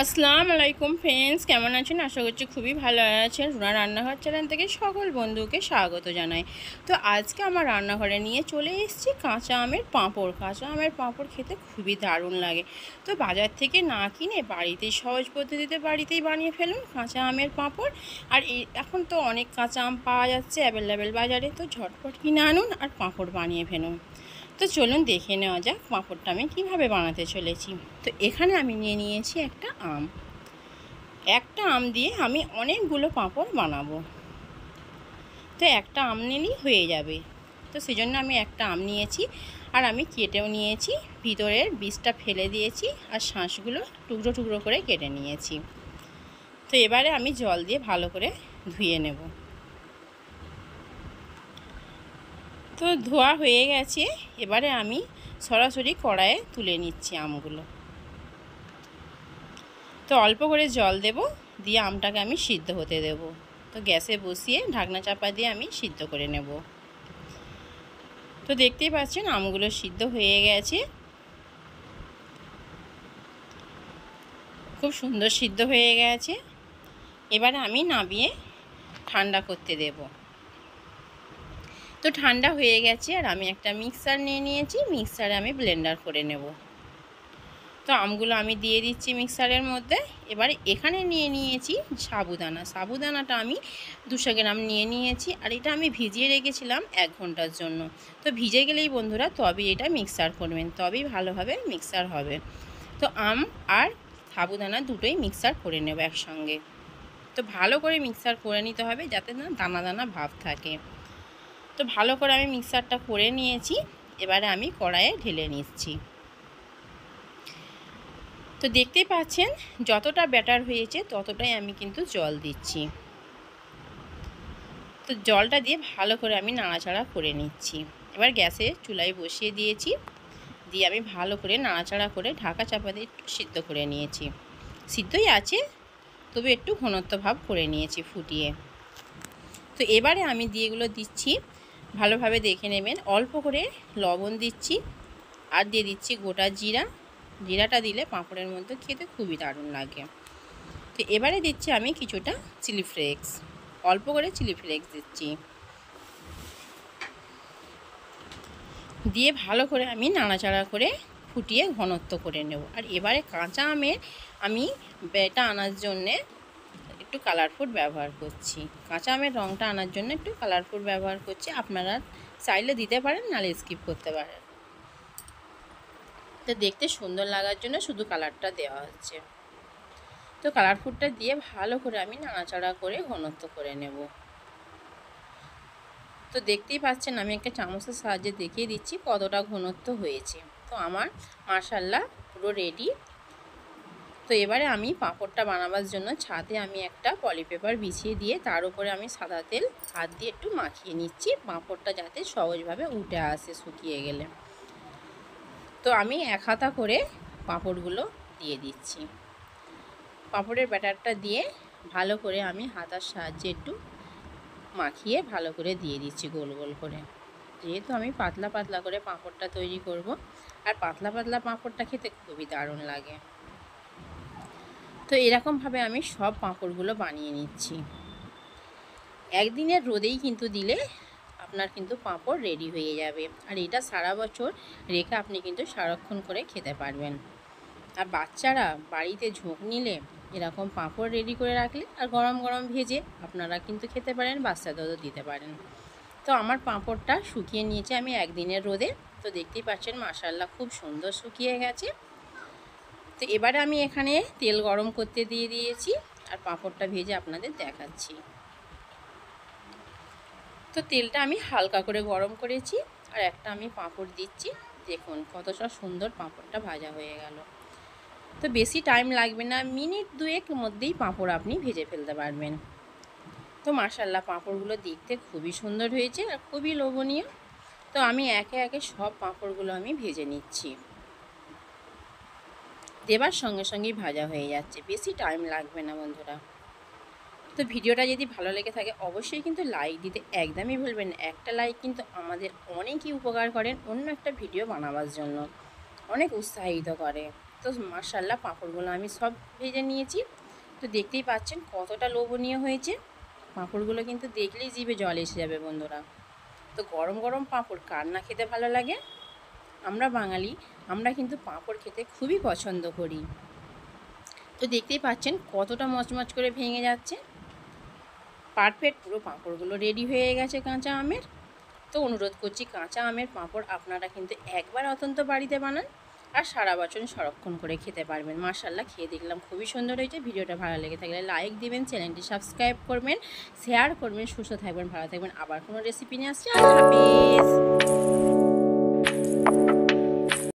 আসসালামু আলাইকুম ফ্রেন্ডস, কেমন আছেন? আশা করছি খুবই ভালো আছেন। রুনা রান্নাঘর চ্যানেল থেকে সকল বন্ধুকে স্বাগত জানাই। তো আজকে আমার রান্নাঘরে নিয়ে চলে এসেছি কাঁচা আমের পাঁপড়। কাঁচা আমের পাঁপড় খেতে খুবই দারুণ লাগে। তো বাজার থেকে না কিনে বাড়িতেই সহজ পদ্ধতিতে বাড়িতেই বানিয়ে ফেলুন কাঁচা আমের পাঁপড়। আর এখন তো অনেক কাঁচা আম পাওয়া যাচ্ছে অ্যাভেলেবেল বাজারে, তো ঝটপট কিনে আনুন আর পাঁপড় বানিয়ে ফেলুন। তো চলুন দেখে নেওয়া যাক পাঁপড়টা আমি কীভাবে বানাতে চলেছি। তো এখানে আমি নিয়ে নিয়েছি একটা আম দিয়ে আমি অনেকগুলো পাঁপড় বানাবো। তো একটা আম নিলেই হয়ে যাবে। তো সেজন্য আমি একটা আম নিয়েছি আর আমি কেটেও নিয়েছি, ভিতরের বীজটা ফেলে দিয়েছি আর শাঁসগুলো টুকরো টুকরো করে কেটে নিয়েছি। তো এবারে আমি জল দিয়ে ভালো করে ধুয়ে নেব। তো ধোয়া হয়ে গেছে, এবারে আমি সরাসরি কড়াইয়ে তুলে নিচ্ছি আমগুলো। তো অল্প করে জল দেব, দিয়ে আমটাকে আমি সিদ্ধ হতে দেব। তো গ্যাসে বসিয়ে ঢাকনা চাপা দিয়ে আমি সিদ্ধ করে নেব। তো দেখতেই পাচ্ছেন আমগুলো সিদ্ধ হয়ে গেছে, খুব সুন্দর সিদ্ধ হয়ে গেছে। এবারে আমি নামিয়ে ঠান্ডা করতে দেব। তো ঠান্ডা হয়ে গেছে আর আমি একটা মিক্সার নিয়ে নিয়েছি, মিক্সারে আমি ব্লেন্ডার করে নেব। তো আমগুলো আমি দিয়ে দিচ্ছি মিক্সারের মধ্যে। এবারে এখানে নিয়ে নিয়েছি সাবুদানাটা আমি 200 গ্রাম নিয়ে নিয়েছি আর এটা আমি ভিজিয়ে রেখেছিলাম 1 ঘন্টার জন্য। তো ভিজে গেলেই বন্ধুরা তবেই এটা মিক্সার করবেন, তবেই ভালোভাবে মিক্সার হবে। তো আম আর সাবুদানা দুটোই মিক্সার করে নেব একসঙ্গে। তো ভালো করে মিক্সার করে নিতে হবে যাতে না দানা দানা ভাব থাকে। তো ভালো করে আমি মিক্সারটা করে নিয়েছি, এবারে আমি কড়াইয়ে ঢেলে নিচ্ছি। তো দেখতেই পাচ্ছেন যতটা ব্যাটার হয়েছে ততটাই আমি কিন্তু জল দিচ্ছি। তো জলটা দিয়ে ভালো করে আমি নাড়াচাড়া করে নিচ্ছি। এবার গ্যাসে চুলায় বসিয়ে দিয়েছি, দিয়ে আমি ভালো করে নাড়াচাড়া করে ঢাকা চাপা দিয়ে একটু সিদ্ধ করে নিয়েছি। সিদ্ধই আছে, তবে একটু ঘনত্ব ভাব করে নিয়েছি ফুটিয়ে। তো এবারে আমি এগুলো দিচ্ছি, ভালোভাবে দেখে নেবেন। অল্প করে লবণ দিচ্ছি আর দিয়ে দিচ্ছি গোটা জিরাটা দিলে পাঁপড়ের মধ্যে খেতে খুবই দারুণ লাগে। তো এবারে দিচ্ছি আমি কিছুটা চিলি ফ্লেক্স, অল্প করে চিলি ফ্লেক্স দিচ্ছি, দিয়ে ভালো করে আমি নাড়াচাড়া করে ফুটিয়ে ঘনত্ব করে নেব। আর এবারে কাঁচা আমের আমি বেটা আনার জন্যে একটু কালার ফুড ব্যবহার করছি। কাঁচা আমের রঙটা আনার জন্য একটু কালার ফুড ব্যবহার করছি, আপনারা চাইলে দিতে পারেন, নাহলে স্কিপ করতে পারেন। তো দেখতে সুন্দর লাগার জন্য শুধু কালারটা দেওয়া হচ্ছে। তো কালার ফুডটা দিয়ে ভালো করে আমি নাড়াচাড়া করে ঘনত্ব করে নেব। তো দেখতেই পাচ্ছেন আমি একটা চামচের সাহায্যে দেখিয়ে দিচ্ছি কতটা ঘনত্ব হয়েছে। তো আমার মাশাআল্লাহ পুরো রেডি। তো এবারে আমি পাঁপড়টা বানাবার জন্য ছাদে আমি একটা পলিপেপার বিছিয়ে দিয়ে তার উপরে আমি সাদা তেল হাত দিয়ে একটু মাখিয়ে নিচ্ছি, পাঁপড়টা যাতে সহজভাবে উঠে আসে শুকিয়ে গেলে। তো আমি 1 হাতা করে পাঁপড়গুলো দিয়ে দিচ্ছি। পাঁপড়ের ব্যাটারটা দিয়ে ভালো করে আমি হাতার সাহায্যে একটু মাখিয়ে ভালো করে দিয়ে দিচ্ছি গোল গোল করে, যেহেতু আমি পাতলা পাতলা করে পাঁপড়টা তৈরি করব। আর পাতলা পাতলা পাঁপড়টা খেতে খুবই দারুণ লাগে। তো এরকমভাবে আমি সব পাঁপড়গুলো বানিয়ে নিচ্ছি। একদিনের রোদেই কিন্তু দিলে আপনার কিন্তু পাঁপড় রেডি হয়ে যাবে। আর এটা সারা বছর রেখে আপনি কিন্তু সংরক্ষণ করে খেতে পারবেন। আর বাচ্চারা বাড়িতে ঝোঁক নিলে এরকম পাঁপড় রেডি করে রাখলে আর গরম গরম ভেজে আপনারা কিন্তু খেতে পারেন, বাচ্চাদেরও দিতে পারেন। তো আমার পাঁপড়টা শুকিয়ে নিয়েছি আমি একদিনের রোদে। তো দেখতেই পাচ্ছেন মাশাআল্লাহ খুব সুন্দর শুকিয়ে গেছে। তো এবারে আমি এখানে তেল গরম করতে দিয়ে দিয়েছি আর পাঁপড়টা ভেজে আপনাদের দেখাচ্ছি। তো তেলটা আমি হালকা করে গরম করেছি আর একটা আমি পাঁপড় দিচ্ছি, দেখুন কতটা সুন্দর পাঁপড়টা ভাজা হয়ে গেল। তো বেশি টাইম লাগবে না, মিনিট 2-এর মধ্যেই পাঁপড় আপনি ভেজে ফেলতে পারবেন। তো মাশাআল্লাহ পাঁপড়গুলো দেখতে খুবই সুন্দর হয়েছে আর খুবই লোভনীয়। তো আমি একে একে সব পাঁপড়গুলো আমি ভেজে নিচ্ছি, দেবার সঙ্গে সঙ্গেই ভাজা হয়ে যাচ্ছে, বেশি টাইম লাগবে না বন্ধুরা। তো ভিডিওটা যদি ভালো লেগে থাকে অবশ্যই কিন্তু লাইক দিতে একদমই ভুলবেন না। একটা লাইক কিন্তু আমাদের অনেকই উপকার করেন অন্য একটা ভিডিও বানাবার জন্য, অনেক উৎসাহিত করে। তো মাশাআল্লাহ পাঁপড়গুলো আমি সব ভেজে নিয়েছি। তো দেখতেই পাচ্ছেন কতটা লোভনীয় হয়েছে। পাঁপড়গুলো কিন্তু দেখলেই জিভে জল এসে যাবে বন্ধুরা। তো গরম গরম পাঁপড় কার না খেতে ভালো লাগে। আমরা বাঙালি, আমরা কিন্তু পাঁপড় খেতে খুবই পছন্দ করি। তো দেখতেই পাচ্ছেন কতটা মচমচ করে ভেঙে যাচ্ছে। পারফেক্ট পুরো পাঁপড়গুলো রেডি হয়ে গেছে কাঁচা আমের। তো অনুরোধ করছি কাঁচা আমের পাঁপড় আপনারা কিন্তু একবার অন্তত বাড়িতে বানান আর সারা বছর সংরক্ষণ করে খেতে পারবেন। মাশাআল্লাহ খেয়ে দেখলাম খুবই সুন্দর হয়েছে। ভিডিওটা ভালো লেগে থাকলে লাইক দিবেন, চ্যানেলটি সাবস্ক্রাইব করবেন, শেয়ার করবেন। সুস্থ থাকবেন, ভালো থাকবেন। আবার কোনো রেসিপি নিয়ে আসছি। আল্লাহ হাফিজ।